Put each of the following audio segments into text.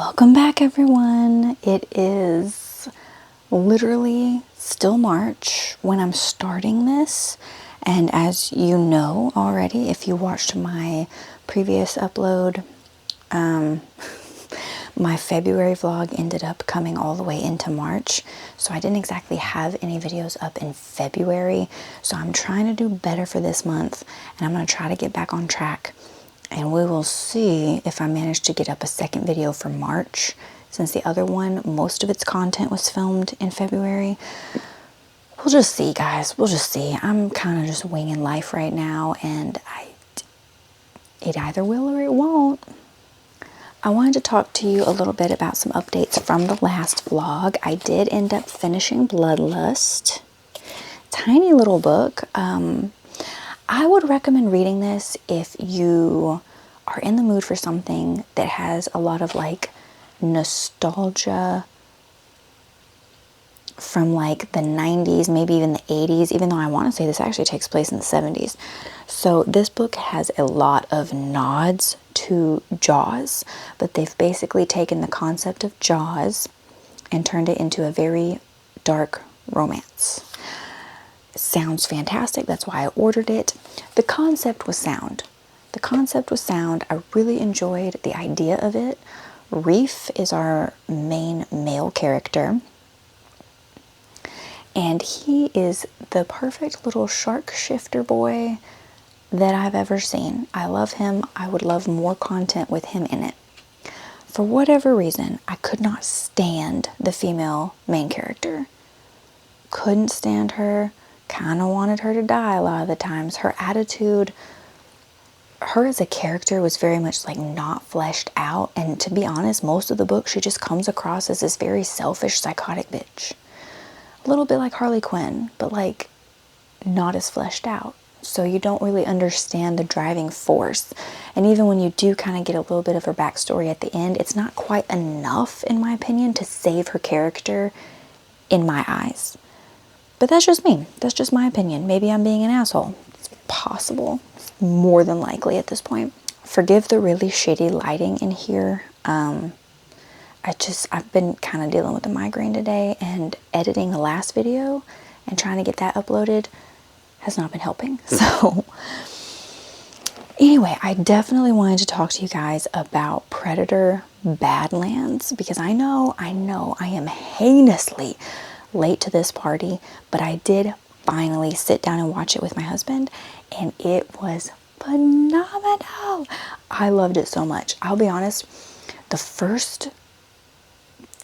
Welcome back, everyone. It is literally still March when I'm starting this, and as you know already, if you watched my previous upload, my February vlog ended up coming all the way into March, so I didn't exactly have any videos up in February, so I'm trying to do better for this month, and I'm going to try to get back on track. And we will see if I manage to get up a second video for March, since the other one, most of its content was filmed in February. We'll just see, guys. We'll just see. I'm kind of just winging life right now, and it either will or it won't. I wanted to talk to you a little bit about some updates from the last vlog. I did end up finishing Bloodlust. Tiny little book. I would recommend reading this if you are in the mood for something that has a lot of like nostalgia from like the 90s, maybe even the 80s, even though I want to say this actually takes place in the 70s. So this book has a lot of nods to Jaws, but they've basically taken the concept of Jaws and turned it into a very dark romance. Sounds fantastic. That's why I ordered it. The concept was sound. The concept was sound. I really enjoyed the idea of it. Reef is our main male character, and he is the perfect little shark shifter boy that I've ever seen. I love him. I would love more content with him in it. For whatever reason, I could not stand the female main character. Couldn't stand her. Kind of wanted her to die a lot of the times. Her attitude, her as a character was very much like not fleshed out, and to be honest, most of the book she just comes across as this very selfish, psychotic bitch. A little bit like Harley Quinn, but like not as fleshed out. So you don't really understand the driving force. And even when you do kind of get a little bit of her backstory at the end, it's not quite enough, in my opinion, to save her character in my eyes. But that's just me. That's just my opinion. Maybe I'm being an asshole. It's possible. More than likely at this point. Forgive the really shitty lighting in here. I've been kind of dealing with a migraine today, and editing the last video and trying to get that uploaded has not been helping. So anyway, I definitely wanted to talk to you guys about Predator Badlands, because I know I am heinously late to this party, but I did finally sit down and watch it with my husband, and it was phenomenal. I loved it so much. I'll be honest, the first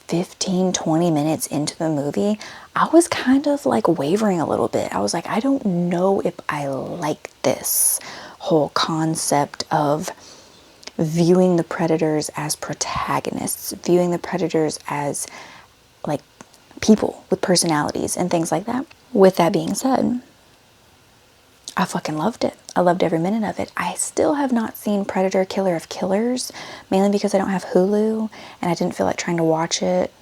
15-20 minutes into the movie, I was kind of like wavering a little bit. I was like, I don't know if I like this whole concept of viewing the predators as protagonists, viewing the predators as like people with personalities and things like that. With that being said, I fucking loved it. I loved every minute of it. I still have not seen Predator Killer of Killers, mainly because I don't have Hulu, and I didn't feel like trying to watch it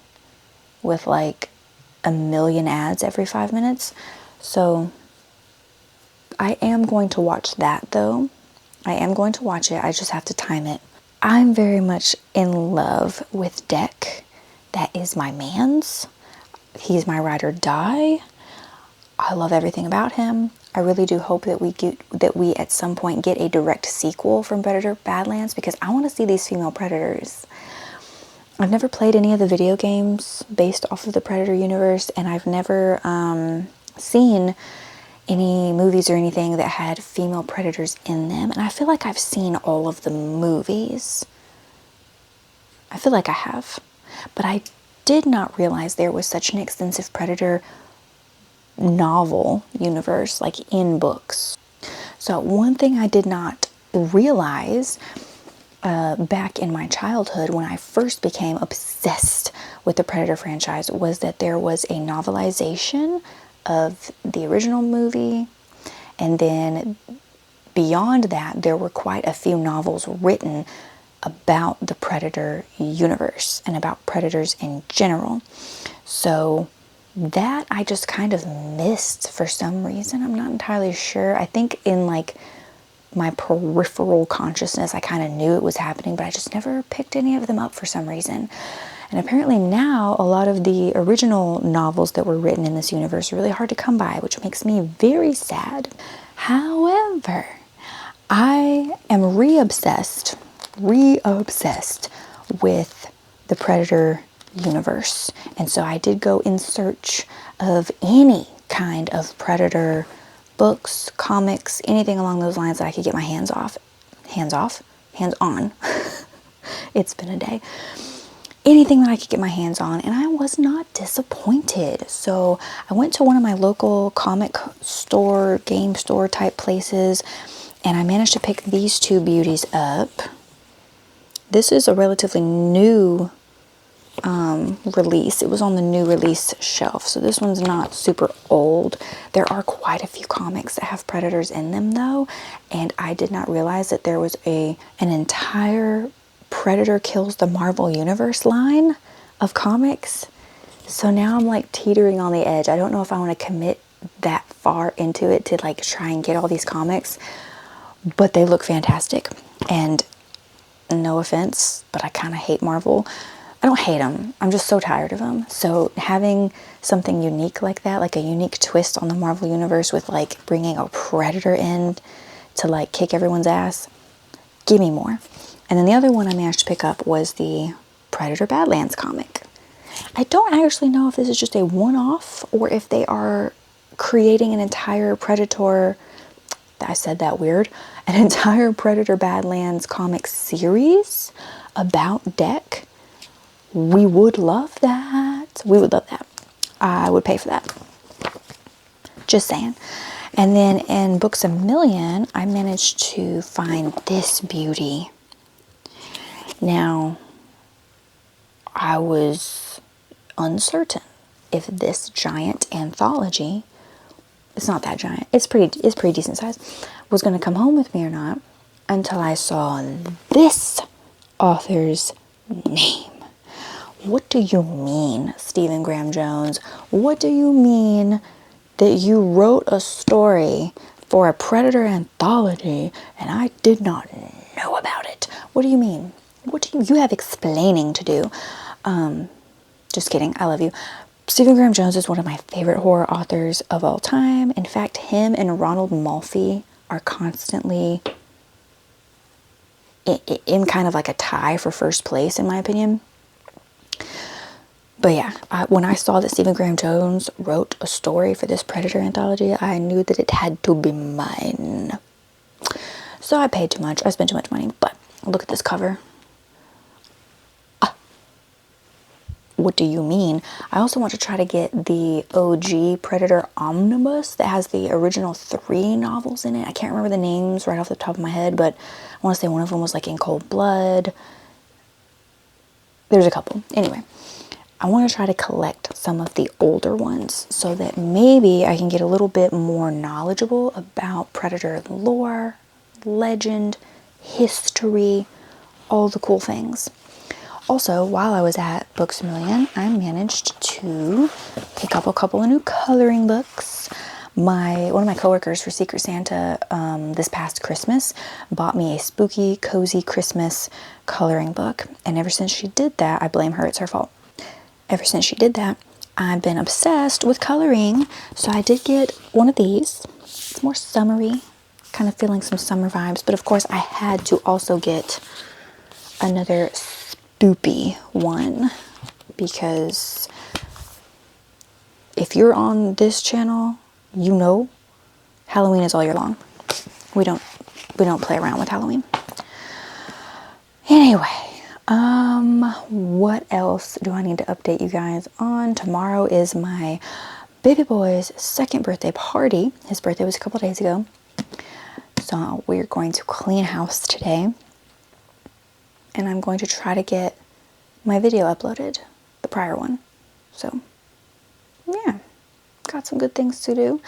with like a million ads every 5 minutes. So I am going to watch that though. I am going to watch it. I just have to time it. I'm very much in love with Deck. That is my man's. He's my ride or die. I love everything about him. I really do hope that we at some point get a direct sequel from Predator Badlands, because I want to see these female predators. I've never played any of the video games based off of the Predator universe, and I've never seen any movies or anything that had female predators in them, and I feel like I've seen all of the movies. I feel like I have, but I did not realize there was such an extensive Predator novel universe, like in books. So one thing I did not realize back in my childhood when I first became obsessed with the Predator franchise was that there was a novelization of the original movie, and then beyond that there were quite a few novels written about the Predator universe and about predators in general. So that I just kind of missed for some reason. I'm not entirely sure. I think in like my peripheral consciousness, I kind of knew it was happening, but I just never picked any of them up for some reason. And apparently now a lot of the original novels that were written in this universe are really hard to come by, which makes me very sad. However, I am re-obsessed with the Predator universe. And so I did go in search of any kind of Predator books, comics, anything along those lines that I could get my hands on. It's been a day. Anything that I could get my hands on, and I was not disappointed. So I went to one of my local comic store, game store type places, and I managed to pick these two beauties up. This is a relatively new release. It was on the new release shelf, so this one's not super old. There are quite a few comics that have Predators in them though, and I did not realize that there was an entire Predator Kills the Marvel Universe line of comics. So now I'm like teetering on the edge. I don't know if I want to commit that far into it to like try and get all these comics, but they look fantastic. And no offense, but I kind of hate Marvel. I don't hate them. I'm just so tired of them. So having something unique like that, like a unique twist on the Marvel Universe with like bringing a Predator in to like kick everyone's ass, give me more. And then the other one I managed to pick up was the Predator Badlands comic. I don't actually know if this is just a one-off or if they are creating an entire Predator, I said that weird, an entire Predator Badlands comic series about Deck. We would love that. We would love that. I would pay for that. Just saying. And then in Books A Million, I managed to find this beauty. Now, I was uncertain if this giant anthology, it's not that giant, it's pretty decent size, was going to come home with me or not until I saw this author's name. What do you mean, Stephen Graham Jones? What do you mean that you wrote a story for a Predator anthology and I did not know about it? What do you mean? What do you have explaining to do? Just kidding. I love you. Stephen Graham Jones is one of my favorite horror authors of all time. In fact, him and Ronald Malfi are constantly in kind of like a tie for first place, in my opinion. But yeah, when I saw that Stephen Graham Jones wrote a story for this Predator anthology, I knew that it had to be mine. So I paid too much. I spent too much money. But look at this cover. What do you mean? I also want to try to get the OG Predator Omnibus that has the original 3 novels in it. I can't remember the names right off the top of my head, but I want to say one of them was like In Cold Blood. There's a couple. Anyway, I want to try to collect some of the older ones so that maybe I can get a little bit more knowledgeable about Predator lore, legend, history, all the cool things. Also, while I was at Books A Million, I managed to pick up a couple of new coloring books. One of my coworkers for Secret Santa this past Christmas bought me a spooky, cozy Christmas coloring book. And ever since she did that, I blame her, it's her fault. Ever since she did that, I've been obsessed with coloring. So I did get one of these. It's more summery, kind of feeling some summer vibes. But of course, I had to also get another spoopy one, because if you're on this channel, you know Halloween is all year long. We don't play around with Halloween. Anyway, what else do I need to update you guys on? Tomorrow is my baby boy's 2nd birthday party. His birthday was a couple days ago. So we're going to clean house today. And I'm going to try to get my video uploaded, the prior one. So, yeah, got some good things to do.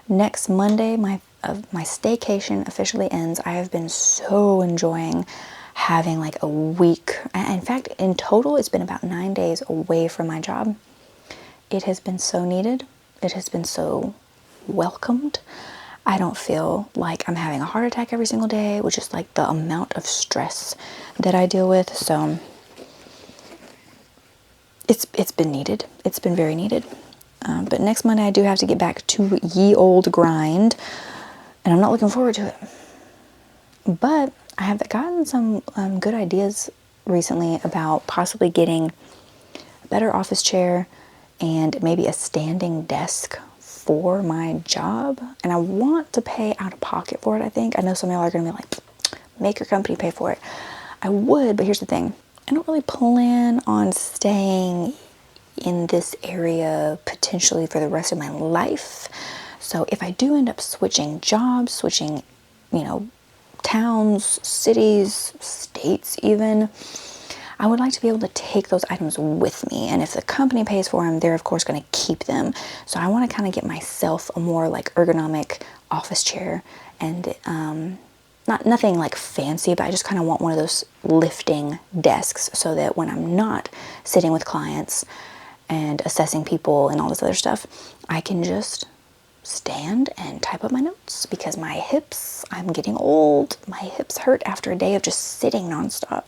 Next Monday, my staycation officially ends. I have been so enjoying having like a week. In fact, in total, it's been about 9 days away from my job. It has been so needed. It has been so welcomed. I don't feel like I'm having a heart attack every single day, which is like the amount of stress that I deal with. So it's been needed. It's been very needed. But next Monday I do have to get back to ye old grind, and I'm not looking forward to it. But I have gotten some good ideas recently about possibly getting a better office chair and maybe a standing desk for my job. And I want to pay out of pocket for it, I think. I know some of y'all are going to be like, make your company pay for it. I would, but here's the thing. I don't really plan on staying in this area potentially for the rest of my life. So if I do end up switching jobs, switching, towns, cities, states even, I would like to be able to take those items with me. And if the company pays for them, they're of course going to keep them. So I want to kind of get myself a more like ergonomic office chair, and nothing like fancy, but I just kind of want one of those lifting desks so that when I'm not sitting with clients and assessing people and all this other stuff, I can just stand and type up my notes, because my hips, I'm getting old, my hips hurt after a day of just sitting nonstop.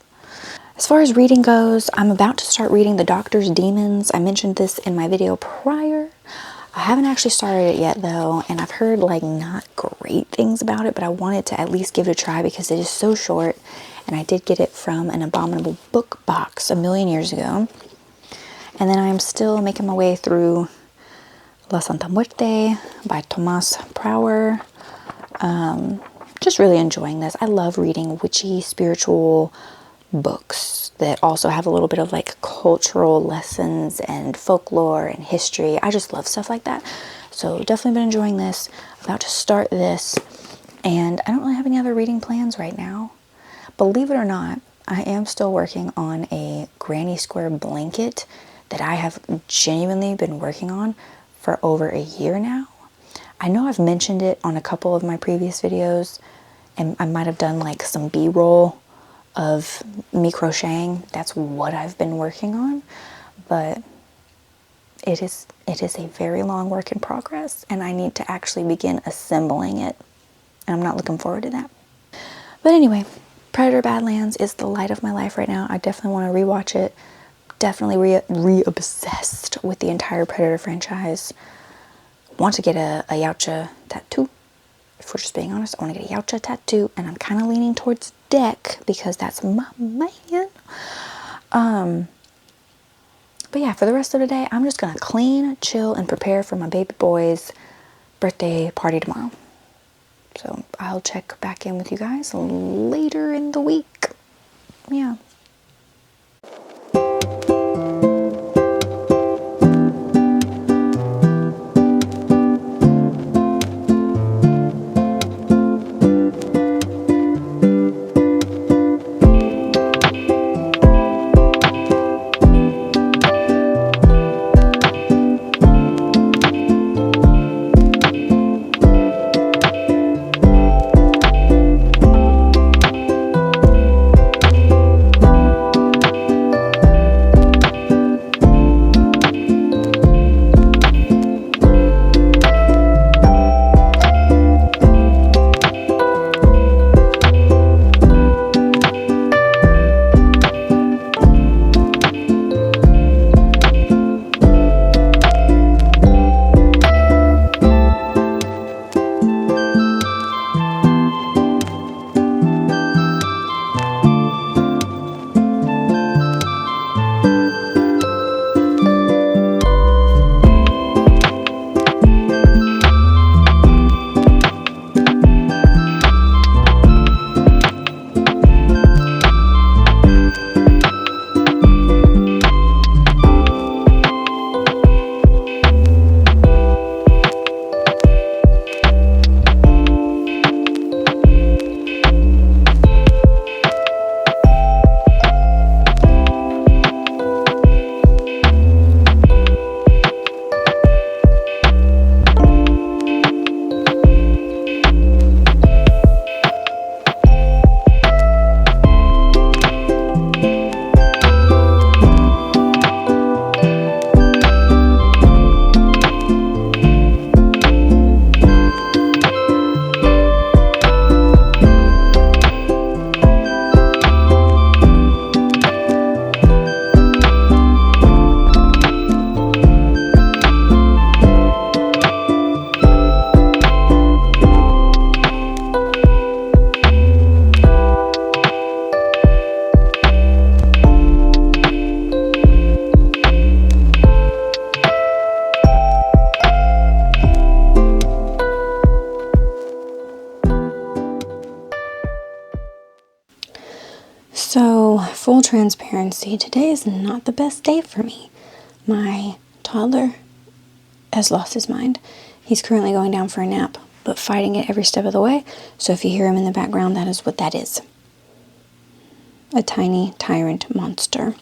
As far as reading goes, I'm about to start reading The Doctor's Demons. I mentioned this in my video prior. I haven't actually started it yet though, and I've heard like not great things about it, but I wanted to at least give it a try because it is so short, and I did get it from an Abominable book box a million years ago. And then I'm still making my way through La Santa Muerte by Tomás Prower. Just really enjoying this. I love reading witchy, spiritual books that also have a little bit of like cultural lessons and folklore and history. I just love stuff like that. So definitely been enjoying this. About to start this, and I don't really have any other reading plans right now. Believe it or not, I am still working on a granny square blanket that I have genuinely been working on for over a year now. I know I've mentioned it on a couple of my previous videos, and I might have done like some B-roll of me crocheting. That's what I've been working on, but it is a very long work in progress, and I need to actually begin assembling it, and I'm not looking forward to that. But anyway, Predator Badlands is the light of my life right now. I definitely want to rewatch it. Definitely re-obsessed with the entire Predator franchise. Want to get a Yautja tattoo. If we're just being honest, I want to get a Yautja tattoo, and I'm kind of leaning towards Deck because that's my man. But yeah, for the rest of the day, I'm just gonna clean, chill, and prepare for my baby boy's birthday party tomorrow. So I'll check back in with you guys later in the week. Yeah. full transparency, today is not the best day for me. My toddler has lost his mind. He's currently going down for a nap, but fighting it every step of the way. So if you hear him in the background, that is what that is. A tiny tyrant monster.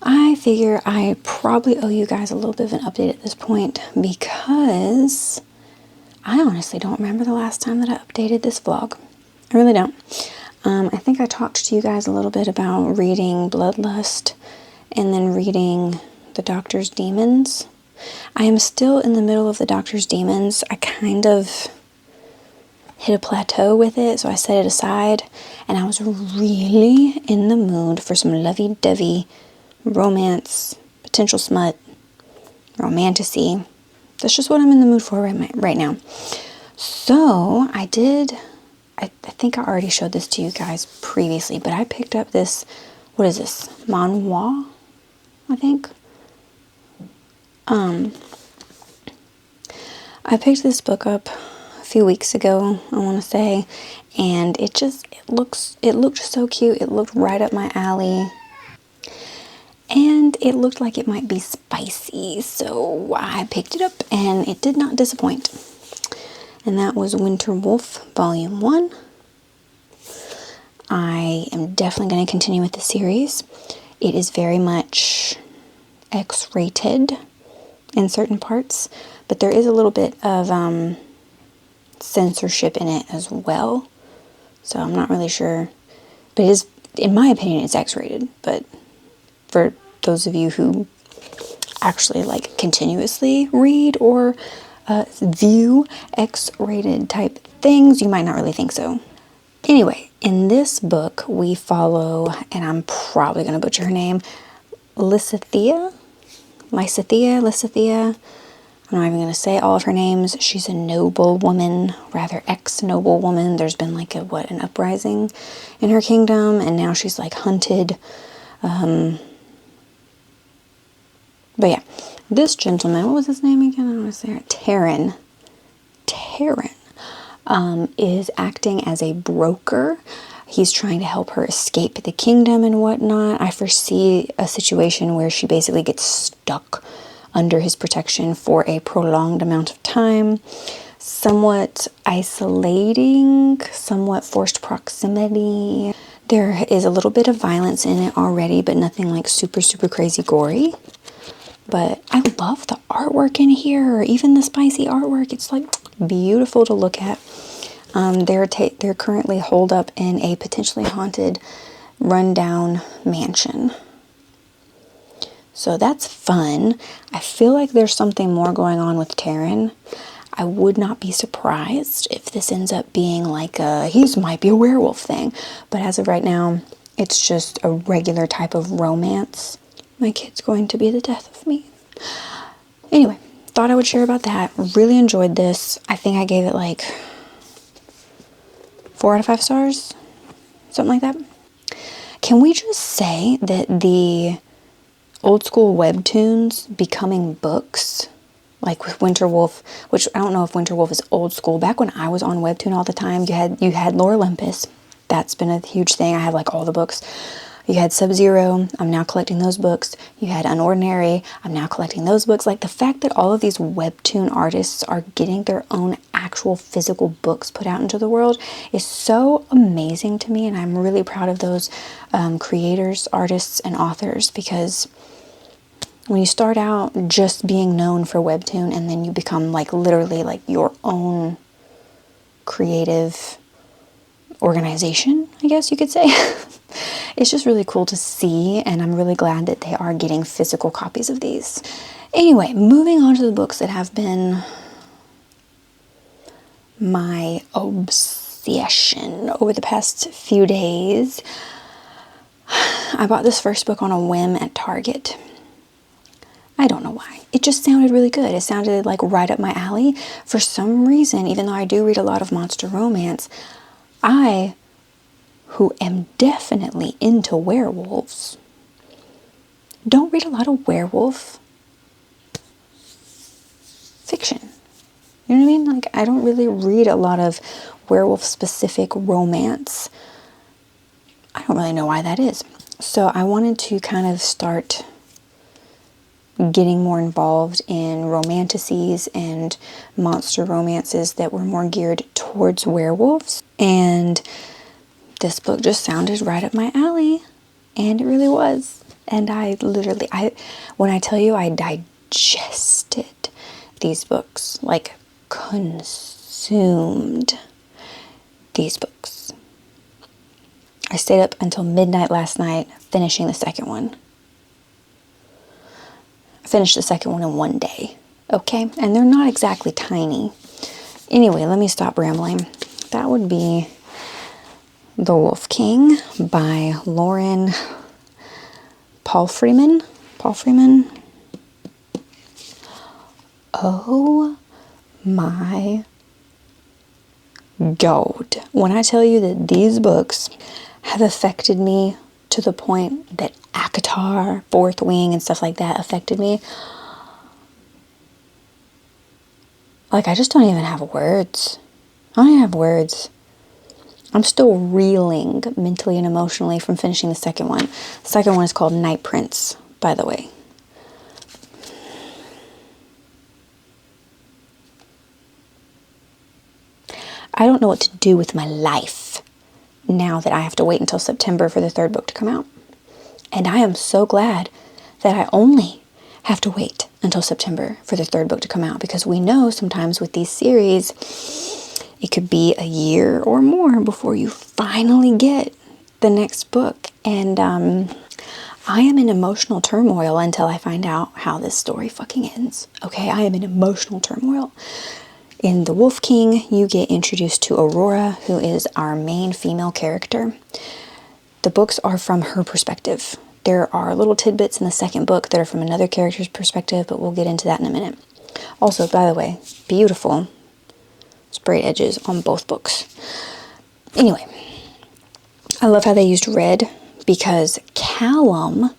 I figure I probably owe you guys a little bit of an update at this point because I honestly don't remember the last time that I updated this vlog. I really don't. I think I talked to you guys a little bit about reading Bloodlust and then reading The Doctor's Demons. I am still in the middle of The Doctor's Demons. I kind of hit a plateau with it, so I set it aside, and I was really in the mood for some lovey-dovey romance, potential smut, romantasy. That's just what I'm in the mood for right now. So I think I already showed this to you guys previously, but I picked up this, what is this, manhwa, I think. I picked this book up a few weeks ago, I want to say, and it looked so cute. It looked right up my alley, and it looked like it might be spicy, so I picked it up, and it did not disappoint. And that was Winter Wolf, Volume 1. I am definitely going to continue with the series. It is very much X-rated in certain parts, but there is a little bit of censorship in it as well. So I'm not really sure, but it is, in my opinion, it's X-rated. But for those of you who actually like continuously read or view X-rated type things, you might not really think so. Anyway, in this book we follow, and I'm probably going to butcher her name, Lysithea. I'm not even going to say all of her names. She's a noble woman, rather ex-noble woman. There's been like an uprising in her kingdom, and now she's like hunted. But yeah, this gentleman, what was his name again? I was there. Taryn is acting as a broker. He's trying to help her escape the kingdom and whatnot. I foresee a situation where she basically gets stuck under his protection for a prolonged amount of time. Somewhat isolating, somewhat forced proximity. There is a little bit of violence in it already, but nothing like super, super crazy gory. But I love the artwork in here, even the spicy artwork. It's like beautiful to look at. They're currently holed up in a potentially haunted, rundown mansion. So that's fun. I feel like there's something more going on with Taryn. I would not be surprised if this ends up being like might be a werewolf thing. But as of right now, it's just a regular type of romance. My kid's going to be the death of me. Anyway, thought I would share about that. Really enjoyed this. I think I gave it like 4 out of 5 stars. Something like that. Can we just say that the old school webtoons becoming books, like with Winter Wolf, which I don't know if Winter Wolf is old school. Back when I was on Webtoon all the time, you had Lore Olympus. That's been a huge thing. I have like all the books. You had Sub-Zero. I'm now collecting those books. You had Unordinary. I'm now collecting those books. Like the fact that all of these Webtoon artists are getting their own actual physical books put out into the world is so amazing to me. And I'm really proud of those creators, artists, and authors, because when you start out just being known for Webtoon and then you become like literally like your own creative organization, I guess you could say. It's just really cool to see, and I'm really glad that they are getting physical copies of these. Anyway, moving on to the books that have been my obsession over the past few days. I bought this first book on a whim at Target. I don't know why. It just sounded really good. It sounded like right up my alley. For some reason, even though I do read a lot of monster romance, I, who am definitely into werewolves, don't read a lot of werewolf fiction. You know what I mean? Like, I don't really read a lot of werewolf-specific romance. I don't really know why that is. So I wanted to kind of start getting more involved in romantasies and monster romances that were more geared towards werewolves. And this book just sounded right up my alley. And it really was. And I literally, when I tell you I digested these books, like consumed these books. I stayed up until midnight last night finishing the second one. I finished the second one in one day, okay? And they're not exactly tiny. Anyway, let me stop rambling. That would be The Wolf King by Lauren Paul Freeman. Oh my God. When I tell you that these books have affected me to the point that ACOTAR, Fourth Wing, and stuff like that affected me, like, I just don't even have words. I don't even have words. I'm still reeling mentally and emotionally from finishing the second one. The second one is called Night Prince, by the way. I don't know what to do with my life now that I have to wait until September for the third book to come out. And I am so glad that I only have to wait until September for the third book to come out, because we know sometimes with these series, it could be a year or more before you finally get the next book. And I am in emotional turmoil until I find out how this story fucking ends. Okay, I am in emotional turmoil. In The Wolf King, you get introduced to Aurora, who is our main female character. The books are from her perspective. There are little tidbits in the second book that are from another character's perspective, but we'll get into that in a minute. Also, by the way, beautiful sprayed edges on both books. Anyway, I love how they used red, because Callum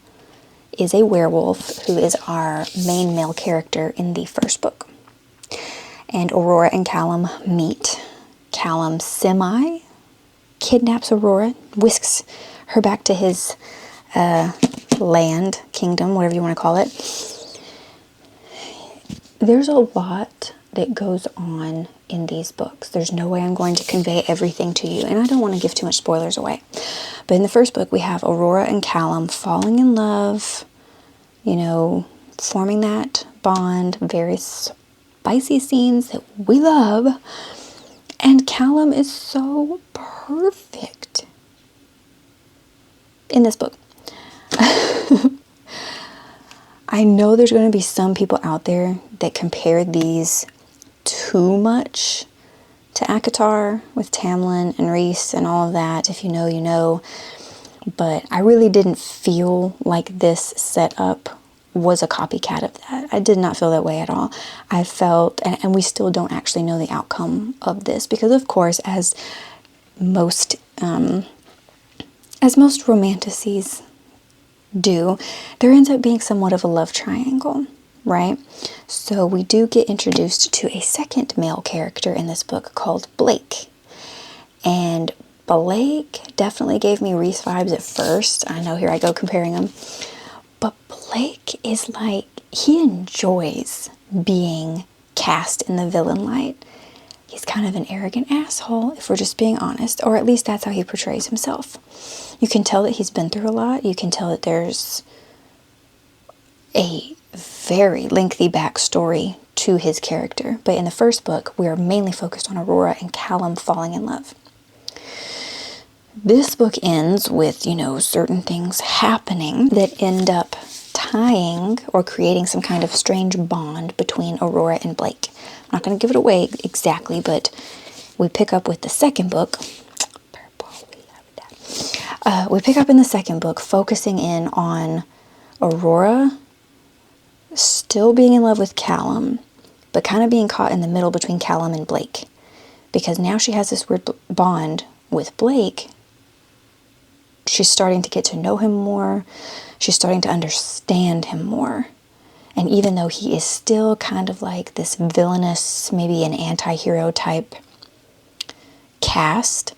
is a werewolf who is our main male character in the first book. And Aurora and Callum meet. Callum kidnaps Aurora, whisks her back to his land, kingdom, whatever you want to call it. There's a lot that goes on in these books. There's no way I'm going to convey everything to you, and I don't want to give too much spoilers away. But in the first book, we have Aurora and Callum falling in love, you know, forming that bond, very spicy scenes that we love. And Callum is so perfect in this book. I know there's going to be some people out there that compare these too much to ACOTAR with Tamlin and Rhys and all of that. If you know, you know. But I really didn't feel like this setup was a copycat of that. I did not feel that way at all. I felt, and we still don't actually know the outcome of this, because of course, as most romantasies do, there ends up being somewhat of a love triangle, right? So we do get introduced to a second male character in this book called Blake. And Blake definitely gave me Rhys vibes at first. I know, here I go comparing them. But Blake is like, he enjoys being cast in the villain light. He's kind of an arrogant asshole, if we're just being honest, or at least that's how he portrays himself. You can tell that he's been through a lot. You can tell that there's a very lengthy backstory to his character. But in the first book, we are mainly focused on Aurora and Callum falling in love. This book ends with, you know, certain things happening that end up tying or creating some kind of strange bond between Aurora and Blake. I'm not going to give it away exactly, but we pick up with the second book. We pick up in the second book, focusing in on Aurora still being in love with Callum, but kind of being caught in the middle between Callum and Blake. Because now she has this weird bond with Blake. She's starting to get to know him more. She's starting to understand him more. And even though he is still kind of like this villainous, maybe an anti-hero type cast,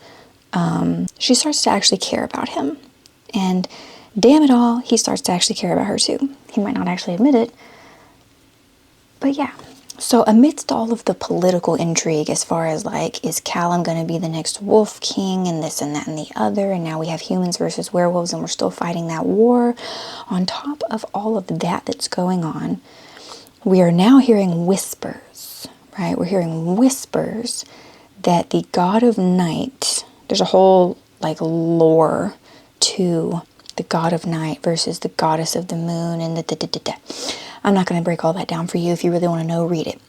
she starts to actually care about him. And damn it all, he starts to actually care about her too. He might not actually admit it, but yeah. So amidst all of the political intrigue as far as like, is Callum going to be the next Wolf King and this and that and the other, and now we have humans versus werewolves and we're still fighting that war. On top of all of that that's going on, we are now hearing whispers, right? We're hearing whispers that the god of night, there's a whole like lore to the god of night versus the goddess of the moon and the. I'm not going to break all that down for you. If you really want to know, read it.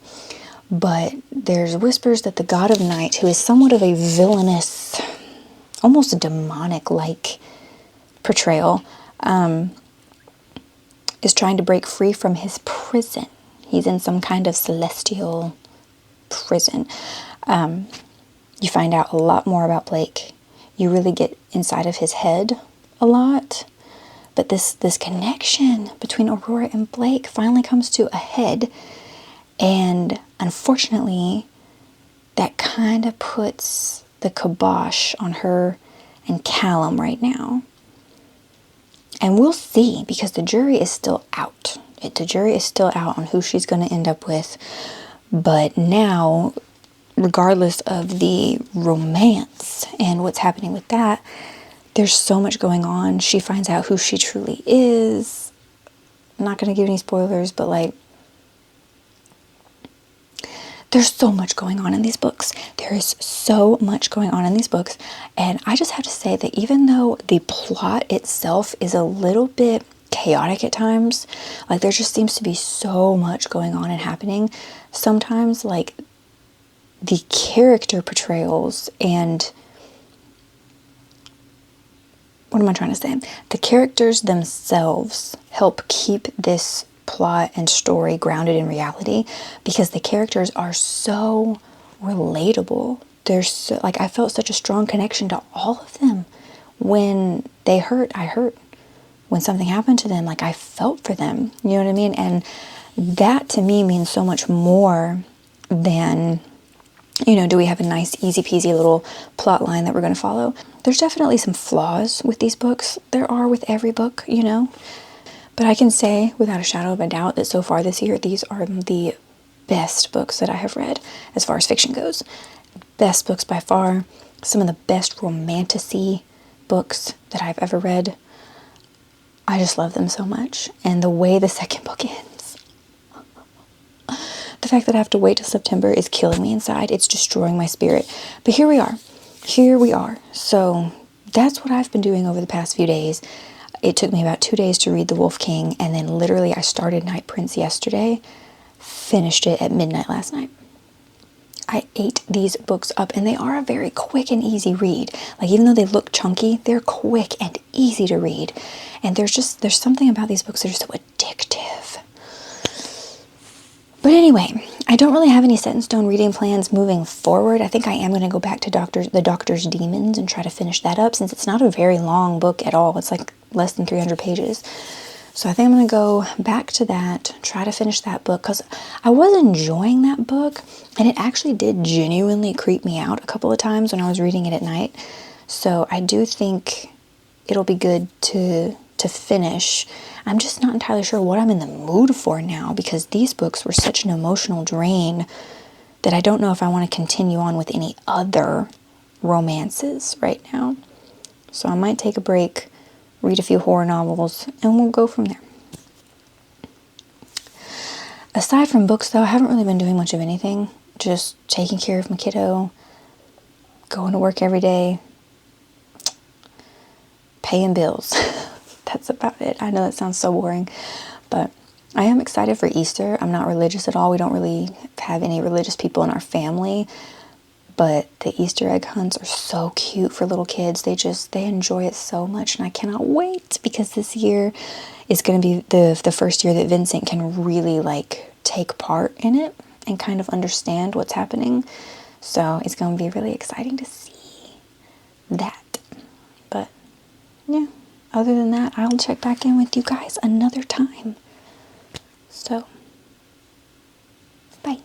But there's whispers that the god of night, who is somewhat of a villainous, almost a demonic-like portrayal, is trying to break free from his prison. He's in some kind of celestial prison. You find out a lot more about Blake. You really get inside of his head a lot. But this connection between Aurora and Blake finally comes to a head. And unfortunately, that kind of puts the kibosh on her and Callum right now. And we'll see, because the jury is still out. The jury is still out on who she's going to end up with. But now, regardless of the romance and what's happening with that, there's so much going on. She finds out who she truly is. I'm not going to give any spoilers, but like, there's so much going on in these books. There is so much going on in these books. And I just have to say that even though the plot itself is a little bit chaotic at times, like there just seems to be so much going on and happening, sometimes like the character portrayals and what am I trying to say? The characters themselves help keep this plot and story grounded in reality, because the characters are so relatable. There's so, like, I felt such a strong connection to all of them. When they hurt, I hurt. When something happened to them, like, I felt for them. You know what I mean? And that to me means so much more than, you know, do we have a nice easy peasy little plot line that we're going to follow? There's definitely some flaws with these books. There are with every book, you know. But I can say without a shadow of a doubt that so far this year, these are the best books that I have read as far as fiction goes. Best books by far. Some of the best romantasy books that I've ever read. I just love them so much. And the way the second book ends, the fact that I have to wait till September is killing me inside. It's destroying my spirit. But here we are. Here we are. So that's what I've been doing over the past few days. It took me about 2 days to read The Wolf King, and then literally I started Night Prince yesterday, finished it at midnight last night. I ate these books up, and they are a very quick and easy read. Like, even though they look chunky, they're quick and easy to read. And there's something about these books that are so addictive. But anyway, I don't really have any set in stone reading plans moving forward. I think I am going to go back to The Doctor's Demons and try to finish that up, since it's not a very long book at all. It's like less than 300 pages. So I think I'm going to go back to that, try to finish that book, because I was enjoying that book, and it actually did genuinely creep me out a couple of times when I was reading it at night. So I do think it'll be good to finish. I'm just not entirely sure what I'm in the mood for now, because these books were such an emotional drain that I don't know if I want to continue on with any other romances right now. So I might take a break, read a few horror novels, and we'll go from there. Aside from books, though, I haven't really been doing much of anything. Just taking care of my kiddo, going to work every day, paying bills. That's about it. I know that sounds so boring, but I am excited for Easter. I'm not religious at all. We don't really have any religious people in our family, but the Easter egg hunts are so cute for little kids. They enjoy it so much, and I cannot wait, because this year is going to be the first year that Vincent can really like take part in it and kind of understand what's happening. So it's going to be really exciting to see that. But yeah, other than that, I'll check back in with you guys another time. So, bye.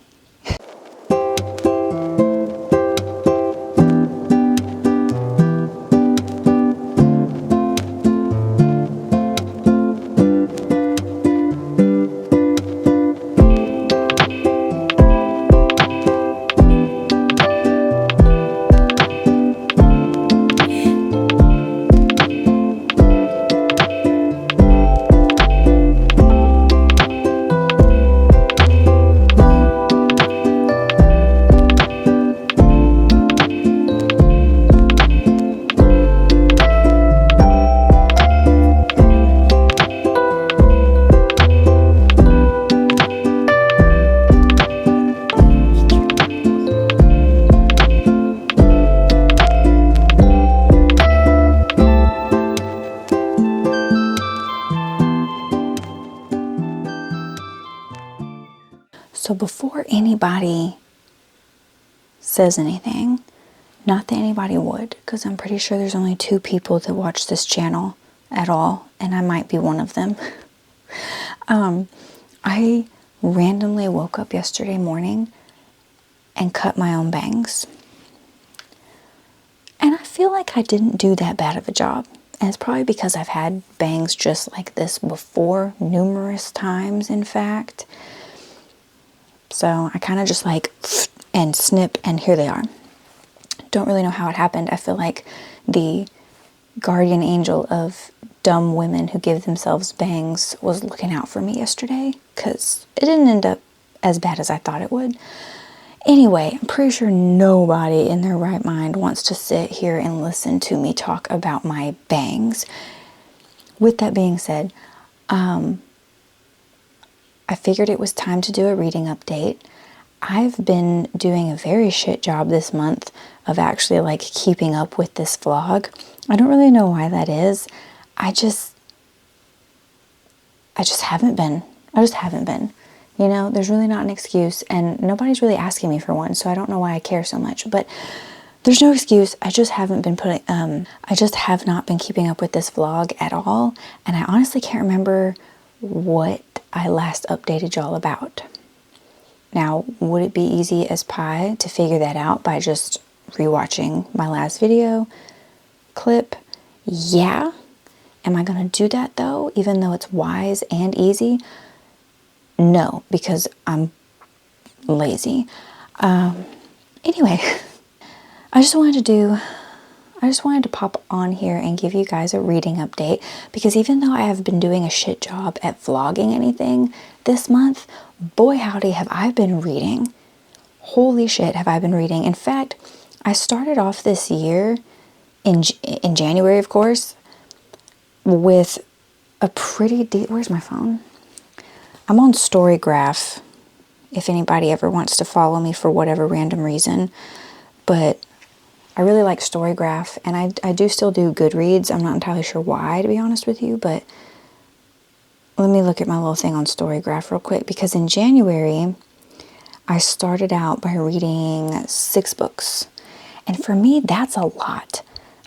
So before anybody says anything, not that anybody would, because I'm pretty sure there's only 2 people that watch this channel at all, and I might be one of them. I randomly woke up yesterday morning and cut my own bangs. And I feel like I didn't do that bad of a job. And it's probably because I've had bangs just like this before, numerous times, in fact. So I kind of just like and snip, and here they are. Don't really know how it happened. I feel like the guardian angel of dumb women who give themselves bangs was looking out for me yesterday, because it didn't end up as bad as I thought it would. Anyway, I'm pretty sure nobody in their right mind wants to sit here and listen to me talk about my bangs. With that being said, I figured it was time to do a reading update. I've been doing a very shit job this month of actually like keeping up with this vlog. I don't really know why that is. I just haven't been. You know, there's really not an excuse, and nobody's really asking me for one, so I don't know why I care so much. But there's no excuse. I just have not been keeping up with this vlog at all, and I honestly can't remember what I last updated y'all about. Now, would it be easy as pie to figure that out by just rewatching my last video clip? Yeah. Am I going to do that though, even though it's wise and easy? No, because I'm lazy. Anyway, I just wanted to pop on here and give you guys a reading update, because even though I have been doing a shit job at vlogging anything this month, boy howdy have I been reading. Holy shit have I been reading. In fact, I started off this year in January, of course, with a pretty deep, where's my phone? I'm on Storygraph, if anybody ever wants to follow me for whatever random reason, but I really like Storygraph, and I do still do Goodreads. I'm not entirely sure why, to be honest with you, but let me look at my little thing on Storygraph real quick, because in January, I started out by reading 6 books, and for me, that's a lot.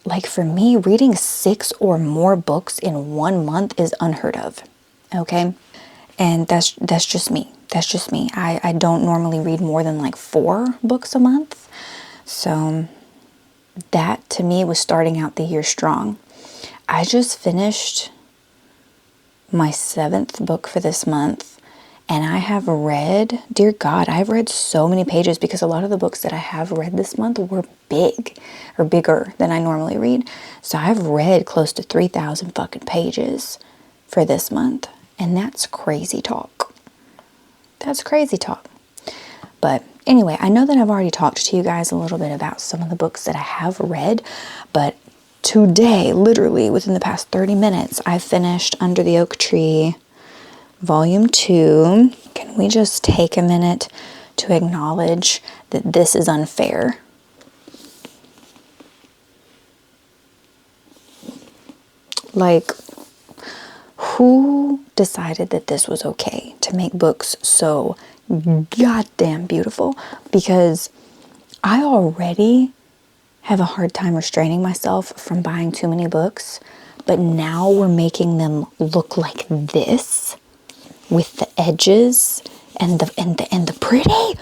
Like for me, reading 6 or more books in 1 month is unheard of, okay? And that's just me. That's just me. I don't normally read more than like 4 books a month. So that to me was starting out the year strong. I just finished my 7th book for this month, and I have read, dear God, I've read so many pages, because a lot of the books that I have read this month were big, or bigger than I normally read. So I've read close to 3,000 fucking pages for this month. And that's crazy talk. That's crazy talk. But anyway, I know that I've already talked to you guys a little bit about some of the books that I have read, but today, literally within the past 30 minutes, I finished Under the Oak Tree, Volume 2. Can we just take a minute to acknowledge that this is unfair? Like, who decided that this was okay to make books so goddamn beautiful? Because I already have a hard time restraining myself from buying too many books, but now we're making them look like this, with the edges and the pretty,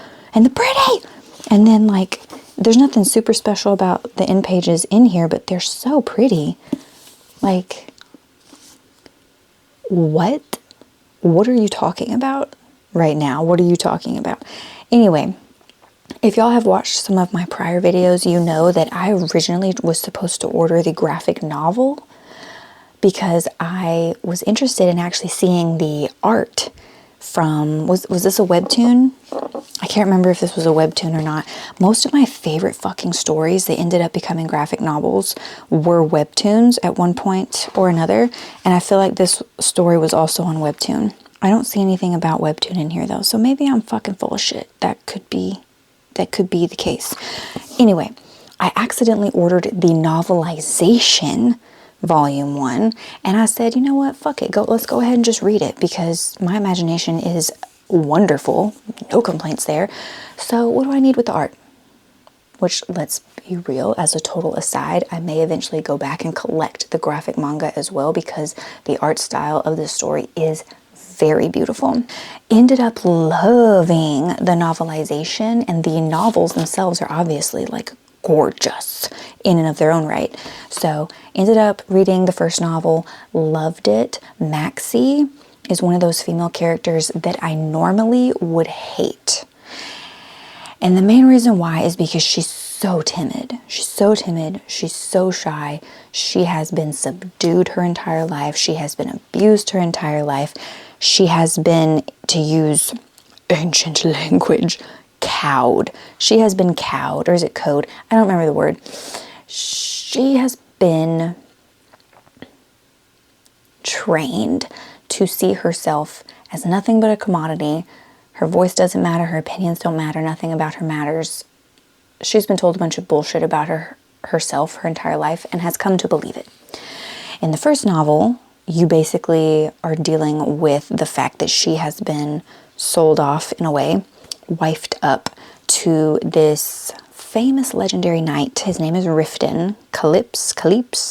and then like there's nothing super special about the end pages in here, but they're so pretty. Like, what are you talking about right now? What are you talking about? Anyway, if y'all have watched some of my prior videos, you know that I originally was supposed to order the graphic novel because I was interested in actually seeing the art from, was this a webtoon? I can't remember if this was a webtoon or not. Most of my favorite fucking stories that ended up becoming graphic novels were webtoons at one point or another, and I feel like this story was also on webtoon. I don't see anything about webtoon in here though, so maybe I'm fucking full of shit. That could be the case. Anyway, I accidentally ordered the novelization Volume 1, and I said, you know what, fuck it, let's go ahead and just read it, because my imagination is wonderful, no complaints there. So what do I need with the art? Which, let's be real, as a total aside, I may eventually go back and collect the graphic manga as well, because the art style of this story is very beautiful. Ended up loving the novelization, and the novels themselves are obviously like gorgeous in and of their own right. So ended up reading the first novel, loved it. Maxie is one of those female characters that I normally would hate. And the main reason why is because she's so timid. She's so timid. She's so shy. She has been subdued her entire life. She has been abused her entire life. She has been, to use ancient language, cowed. She has been cowed, or is it code? I don't remember the word. She has been trained to see herself as nothing but a commodity. Her voice doesn't matter, her opinions don't matter, nothing about her matters. She's been told a bunch of bullshit about herself her entire life and has come to believe it. In the first novel, you basically are dealing with the fact that she has been sold off, in a way, wifed up to this famous legendary knight. His name is Riften, Calypse,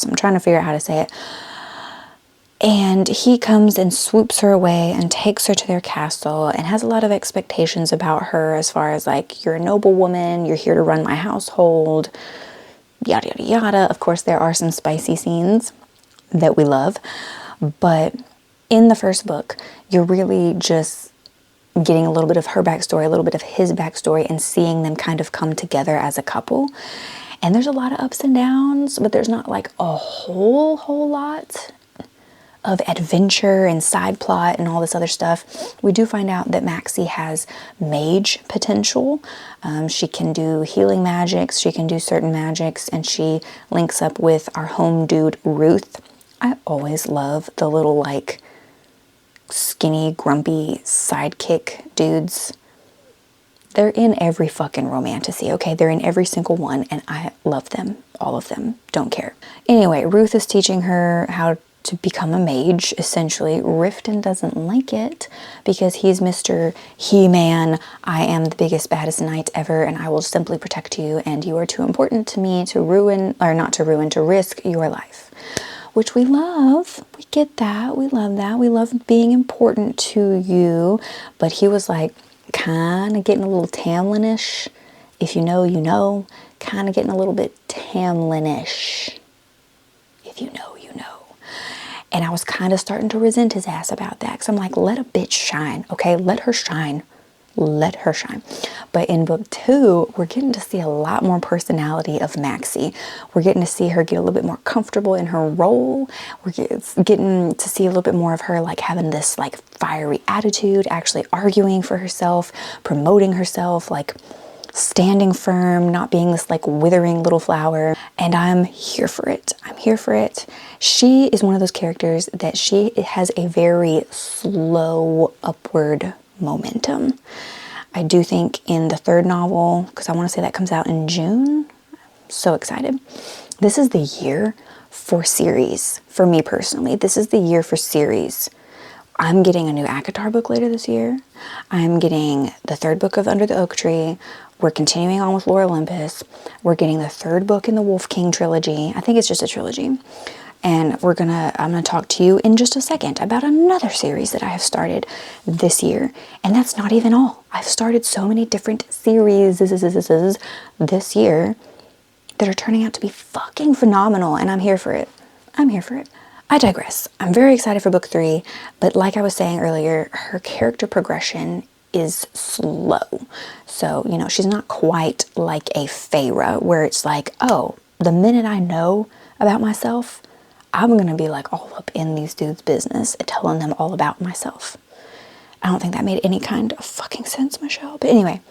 I'm trying to figure out how to say it. And he comes and swoops her away and takes her to their castle and has a lot of expectations about her, as far as like, you're a noble woman, you're here to run my household, yada, yada, yada. Of course, there are some spicy scenes that we love. But in the first book, you're really just getting a little bit of her backstory, a little bit of his backstory, and seeing them kind of come together as a couple. And there's a lot of ups and downs, but there's not like a whole lot of adventure and side plot and all this other stuff. We do find out that Maxie has mage potential. She can do healing magics, she can do certain magics, and she links up with our home dude, Ruth. I always love the little like skinny, grumpy sidekick dudes. They're in every fucking Romantasy, okay? They're in every single one, and I love them. All of them. Don't care. Anyway, Ruth is teaching her how to become a mage, essentially. Riften doesn't like it because he's Mr. He-Man. I am the biggest, baddest knight ever, and I will simply protect you, and you are too important to me to ruin, or not to ruin, to risk your life. Which we love. We get that. We love that. We love being important to you. But he was like kind of getting a little Tamlin-ish. If you know, you know. Kind of getting a little bit Tamlin-ish. If you know, you know. And I was kind of starting to resent his ass about that. Because I'm like, let a bitch shine, okay? Let her shine. Let her shine. But in book 2, we're getting to see a lot more personality of Maxie. We're getting to see her get a little bit more comfortable in her role. We're getting to see a little bit more of her like having this like fiery attitude, actually arguing for herself, promoting herself, like standing firm, not being this like withering little flower. And I'm here for it. I'm here for it. She is one of those characters that she has a very slow upward momentum. I do think in the third novel, because I want to say that comes out in June. I'm so excited. This is the year for series. For me personally, this is the year for series. I'm getting a new ACOTAR book later this year. I'm getting the third book of Under the Oak Tree. We're continuing on with Lore Olympus. We're getting the third book in the Wolf King trilogy. I think it's just a trilogy. And I'm gonna talk to you in just a second about another series that I have started this year. And that's not even all. I've started so many different series this year that are turning out to be fucking phenomenal, and I'm here for it. I'm here for it. I digress. I'm very excited for book 3, but like I was saying earlier, her character progression is slow. So, you know, she's not quite like a Feyre, where it's like, oh, the minute I know about myself, I'm gonna be like all up in these dudes' business and telling them all about myself. I don't think that made any kind of fucking sense, Michelle. But anyway,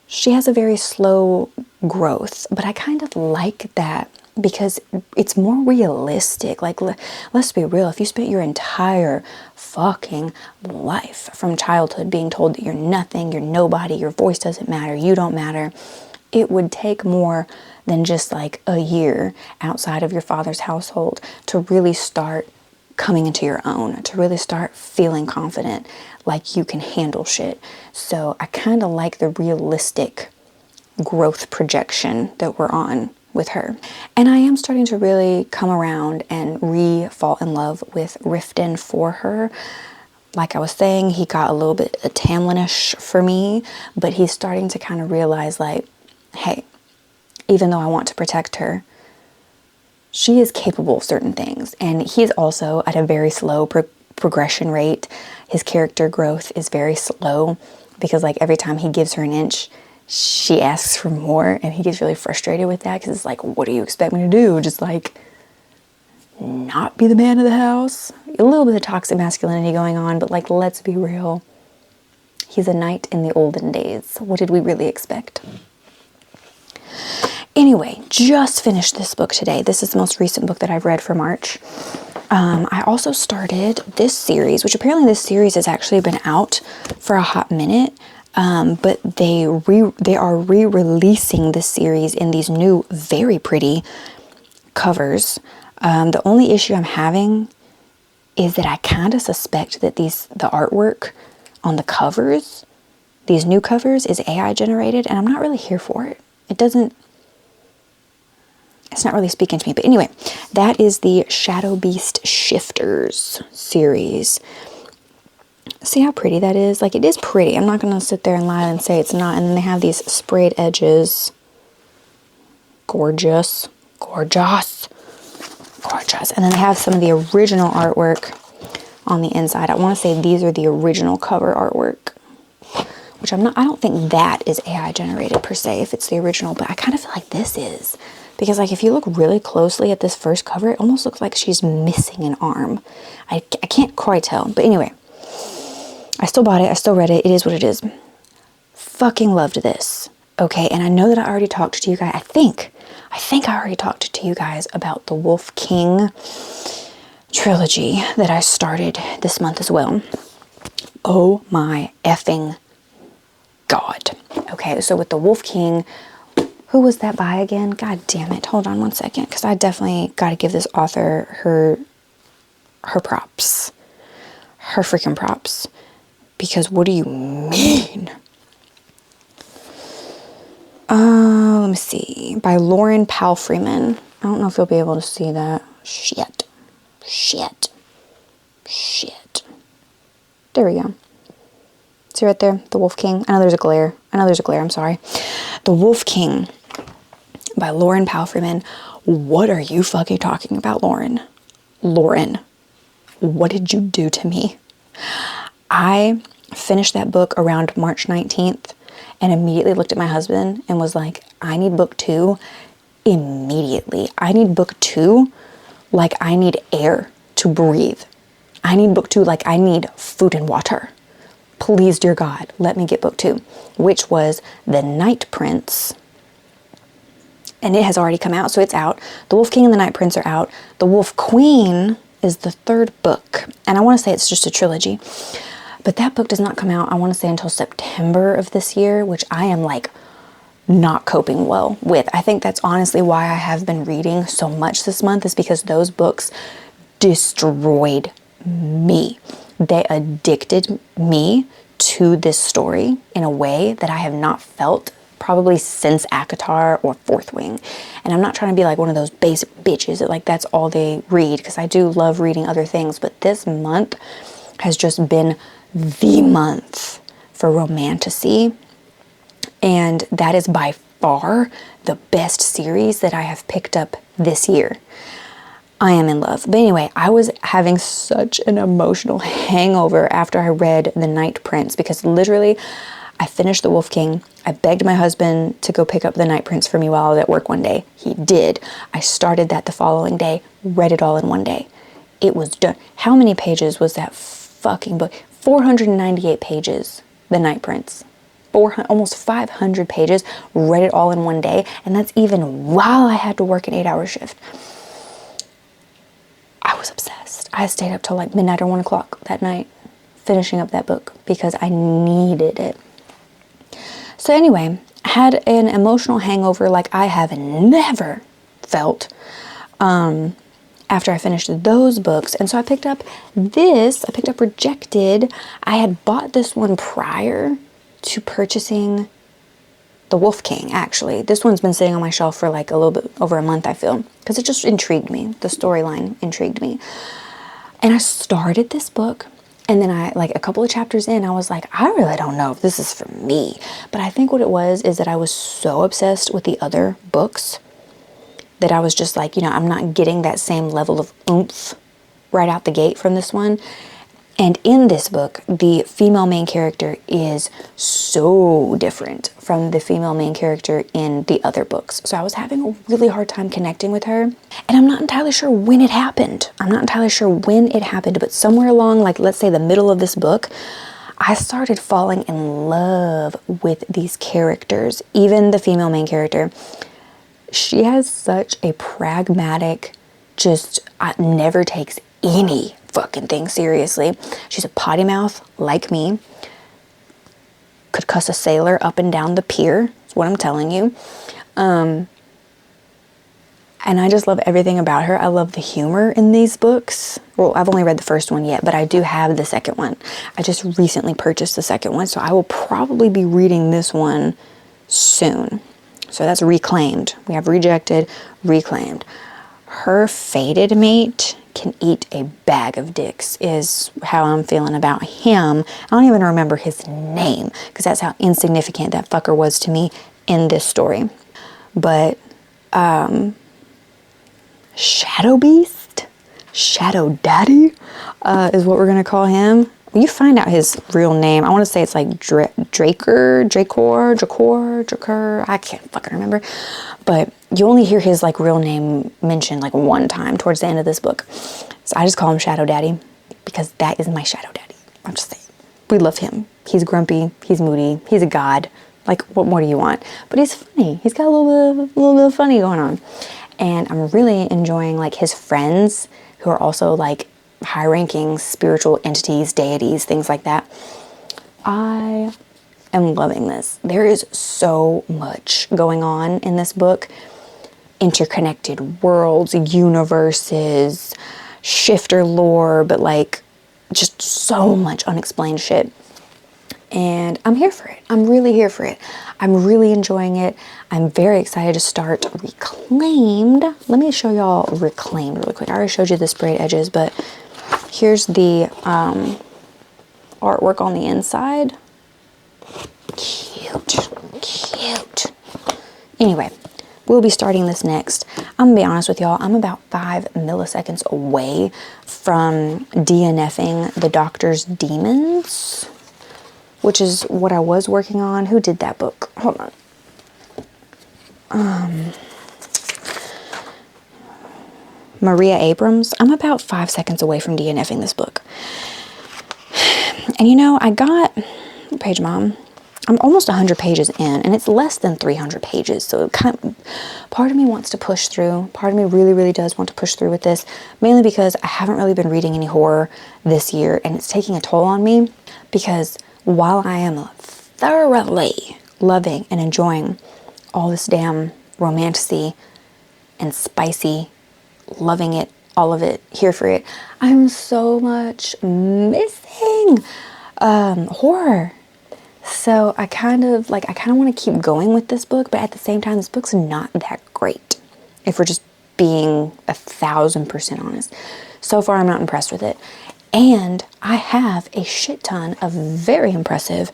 she has a very slow growth, but I kind of like that because it's more realistic. Like, let's be real. If you spent your entire fucking life from childhood being told that you're nothing, you're nobody, your voice doesn't matter, you don't matter, it would take more than just like a year outside of your father's household to really start coming into your own, to really start feeling confident, like you can handle shit. So I kind of like the realistic growth projection that we're on with her. And I am starting to really come around and fall in love with Riften for her. Like I was saying, he got a little bit Tamlin-ish for me, but he's starting to kind of realize, like, hey, even though I want to protect her, she is capable of certain things. And he's also at a very slow progression rate. His character growth is very slow because, like, every time he gives her an inch, she asks for more, and he gets really frustrated with that because it's like, what do you expect me to do? Just like not be the man of the house? A little bit of toxic masculinity going on, but like, let's be real. He's a knight in the olden days. What did we really expect? Anyway, just finished this book today. This is the most recent book that I've read for March. I also started this series, which apparently this series has actually been out for a hot minute. But they are re-releasing this series in these new, very pretty covers. The only issue I'm having is that I kind of suspect that the artwork on the covers, these new covers, is AI generated, and I'm not really here for it. It's not really speaking to me. But anyway, that is the Shadow Beast Shifters series. See how pretty that is? Like, it is pretty. I'm not going to sit there and lie and say it's not. And then they have these sprayed edges. Gorgeous. Gorgeous. Gorgeous. And then they have some of the original artwork on the inside. I want to say these are the original cover artwork. Which I don't think that is AI generated per se, if it's the original. But I kind of feel like this is. Because, like, if you look really closely at this first cover, it almost looks like she's missing an arm. I can't quite tell. But anyway, I still bought it. I still read it. It is what it is. Fucking loved this. Okay, and I know that I already talked to you guys. I think I already talked to you guys about the Wolf King trilogy that I started this month as well. Oh my effing God. Okay, so with the Wolf King, who was that by again? God damn it. Hold on one second, because I definitely got to give this author her props. Her freaking props. Because what do you mean? Let me see. By Lauren Palfreyman. I don't know if you'll be able to see that. Shit. There we go. See right there? The Wolf King. I know there's a glare. I'm sorry. The Wolf King by Lauren Palfreyman. What are you fucking talking about, Lauren? Lauren, what did you do to me? I finished that book around March 19th and immediately looked at my husband and was like, I need book 2 immediately. I need book 2 like I need air to breathe. I need book 2 like I need food and water. Please, dear God, let me get book 2, which was The Night Prince. And it has already come out, so it's out. The Wolf King and the Night Prince are out. The Wolf Queen is the 3rd book. And I want to say it's just a trilogy. But that book does not come out, I want to say, until September of this year, which I am, like, not coping well with. I think that's honestly why I have been reading so much this month, is because those books destroyed me. They addicted me to this story in a way that I have not felt probably since ACOTAR or Fourth Wing. And I'm not trying to be like one of those basic bitches that like that's all they read, because I do love reading other things, but this month has just been the month for Romantasy, and that is by far the best series that I have picked up this year. I am in love. But anyway, I was having such an emotional hangover after I read The Night Prince, because literally I finished The Wolf King. I begged my husband to go pick up The Night Prince for me while I was at work one day. He did. I started that the following day, read it all in one day. It was done. How many pages was that fucking book? 498 pages, The Night Prince. Almost 500 pages, read it all in one day, and that's even while I had to work an 8-hour shift. I was obsessed. I stayed up till like midnight or 1 o'clock that night finishing up that book because I needed it. So anyway, I had an emotional hangover like I have never felt after I finished those books. And so I picked up Rejected. I had bought this one prior to purchasing The Wolf King, actually. This one's been sitting on my shelf for like a little bit over a month, I feel, because it just intrigued me. The storyline intrigued me. And I started this book, and then a couple of chapters in, I was like, I really don't know if this is for me. But I think what it was is that I was so obsessed with the other books that I was just like, I'm not getting that same level of oomph right out the gate from this one. And in this book, the female main character is so different from the female main character in the other books. So I was having a really hard time connecting with her. And I'm not entirely sure when it happened. But somewhere along, like, let's say the middle of this book, I started falling in love with these characters, even the female main character. She has such a pragmatic, never takes any fucking thing seriously. She's a potty mouth like me. Could cuss a sailor up and down the pier, is what I'm telling you. And I just love everything about her. I love the humor in these books. Well, I've only read the first one yet, but I do have the second one. I just recently purchased the second one, so I will probably be reading this one soon. So that's Reclaimed. We have Rejected, Reclaimed. Her fated mate can eat a bag of dicks is how I'm feeling about him. I don't even remember his name because that's how insignificant that fucker was to me in this story. But Shadow Beast, Shadow Daddy is what we're going to call him. You find out his real name. I want to say it's like Drakor. I can't fucking remember. But you only hear his like real name mentioned like one time towards the end of this book. So I just call him Shadow Daddy because that is my Shadow Daddy. I'm just saying. We love him. He's grumpy. He's moody. He's a god. Like, what more do you want? But he's funny. He's got a little bit of funny going on. And I'm really enjoying like his friends who are also like high-ranking spiritual entities, deities, things like that. I am loving this. There is so much going on in this book. Interconnected worlds, universes, shifter lore, but like just so much unexplained shit. And I'm here for it. I'm really here for it. I'm really enjoying it. I'm very excited to start Reclaimed. Let me show y'all Reclaimed really quick. I already showed you the sprayed edges, but here's the artwork on the inside. Cute. Anyway, we'll be starting this next. I'm gonna be honest with y'all. I'm about 5 milliseconds away from DNFing the Doctor's Demons, which is what I was working on. Who did that book? Hold on. Maria Abrams. I'm about 5 seconds away from DNFing this book. And I got, page mom, I'm almost 100 pages in, and it's less than 300 pages. So part of me wants to push through. Part of me really, really does want to push through with this, mainly because I haven't really been reading any horror this year, and it's taking a toll on me because while I am thoroughly loving and enjoying all this damn romantasy and spicy, loving it, all of it, here for it, I'm so much missing horror. So I kind of want to keep going with this book, but at the same time, this book's not that great, if we're just being 1,000% honest. So far, I'm not impressed with it. And I have a shit ton of very impressive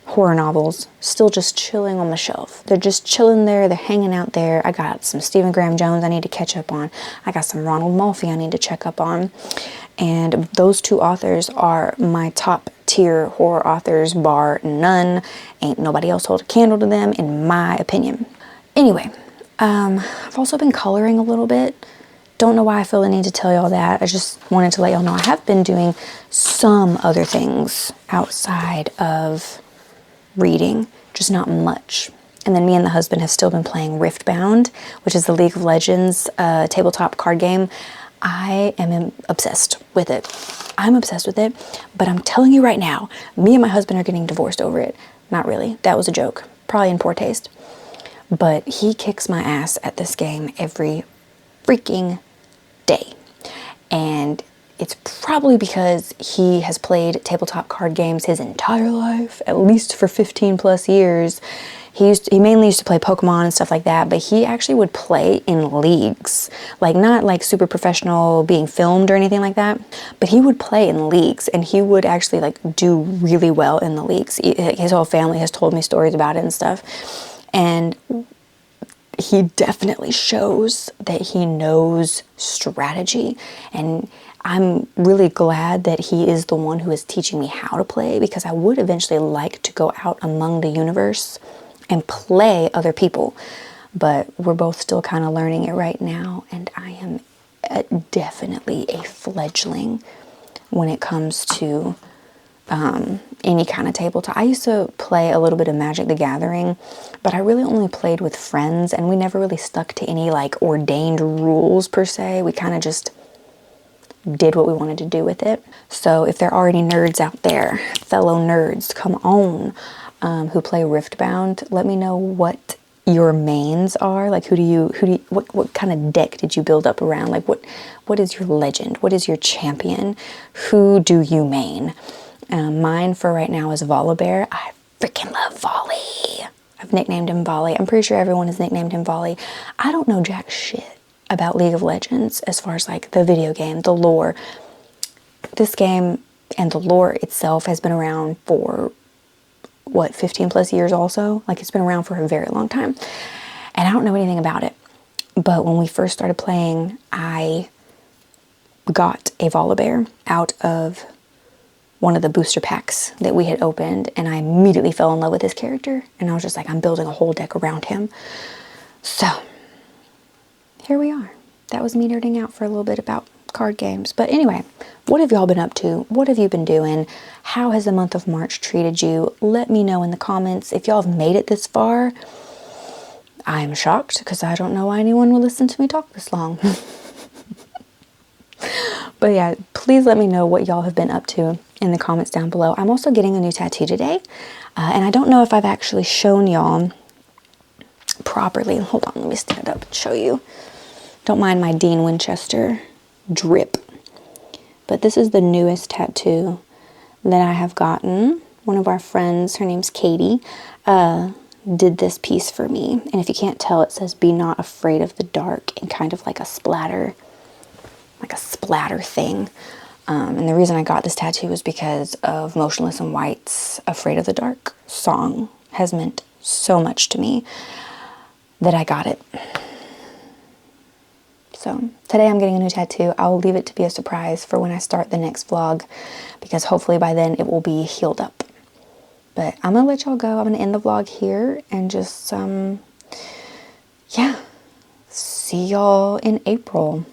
horror novels still just chilling on the shelf. They're just chilling there. They're hanging out there. I got some Stephen Graham Jones I need to catch up on. I got some Ronald Mulvey I need to check up on. And those two authors are my top tier horror authors, bar none. Ain't nobody else hold a candle to them, in my opinion. Anyway, I've also been coloring a little bit. Don't know why I feel the need to tell y'all that. I just wanted to let y'all know I have been doing some other things outside of reading, just not much. And then me and the husband have still been playing Riftbound, which is the League of Legends tabletop card game. I am obsessed with it. I'm obsessed with it, but I'm telling you right now, me and my husband are getting divorced over it. Not really. That was a joke. Probably in poor taste. But he kicks my ass at this game every freaking day. And it's probably because he has played tabletop card games his entire life, at least for 15 plus years. He mainly used to play Pokemon and stuff like that, but he actually would play in leagues. Like, not like super professional, being filmed or anything like that, but he would play in leagues, and he would actually like do really well in the leagues. His whole family has told me stories about it and stuff. And he definitely shows that he knows strategy, and I'm really glad that he is the one who is teaching me how to play, because I would eventually like to go out among the universe and play other people, but we're both still kind of learning it right now, and I am definitely a fledgling when it comes to any kind of tabletop. I used to play a little bit of Magic the Gathering, but I really only played with friends, and we never really stuck to any like ordained rules per se. We kind of just did what we wanted to do with it. So if there are any nerds out there, fellow nerds, come on, who play Riftbound, let me know what your mains are. Like, what kind of deck did you build up around? Like, what is your legend? What is your champion? Who do you main? Mine for right now is Volibear. I freaking love Volley. I've nicknamed him Volley. I'm pretty sure everyone has nicknamed him Volley. I don't know jack shit about League of Legends as far as like the video game, the lore. This game and the lore itself has been around for, what, 15 plus years also? Like, it's been around for a very long time. And I don't know anything about it. But when we first started playing, I got a Volibear out of one of the booster packs that we had opened, and I immediately fell in love with this character, and I was just like, I'm building a whole deck around him. So here we are. That was me nerding out for a little bit about card games. But anyway, what have y'all been up to? What have you been doing? How has the month of March treated you? Let me know in the comments. If y'all have made it this far, I am shocked, because I don't know why anyone would listen to me talk this long. But yeah, please let me know what y'all have been up to in the comments down below. I'm also getting a new tattoo today, and I don't know if I've actually shown y'all properly. Hold on, let me stand up and show you. Don't mind my Dean Winchester drip. But this is the newest tattoo that I have gotten. One of our friends, her name's Katie, did this piece for me. And if you can't tell, it says, "Be not afraid of the dark," and kind of like a splatter thing. And the reason I got this tattoo was because of Motionless in White's "Afraid of the Dark" song has meant so much to me that I got it. So today I'm getting a new tattoo. I will leave it to be a surprise for when I start the next vlog, because hopefully by then it will be healed up. But I'm gonna let y'all go. I'm gonna end the vlog here and just, yeah, see y'all in April.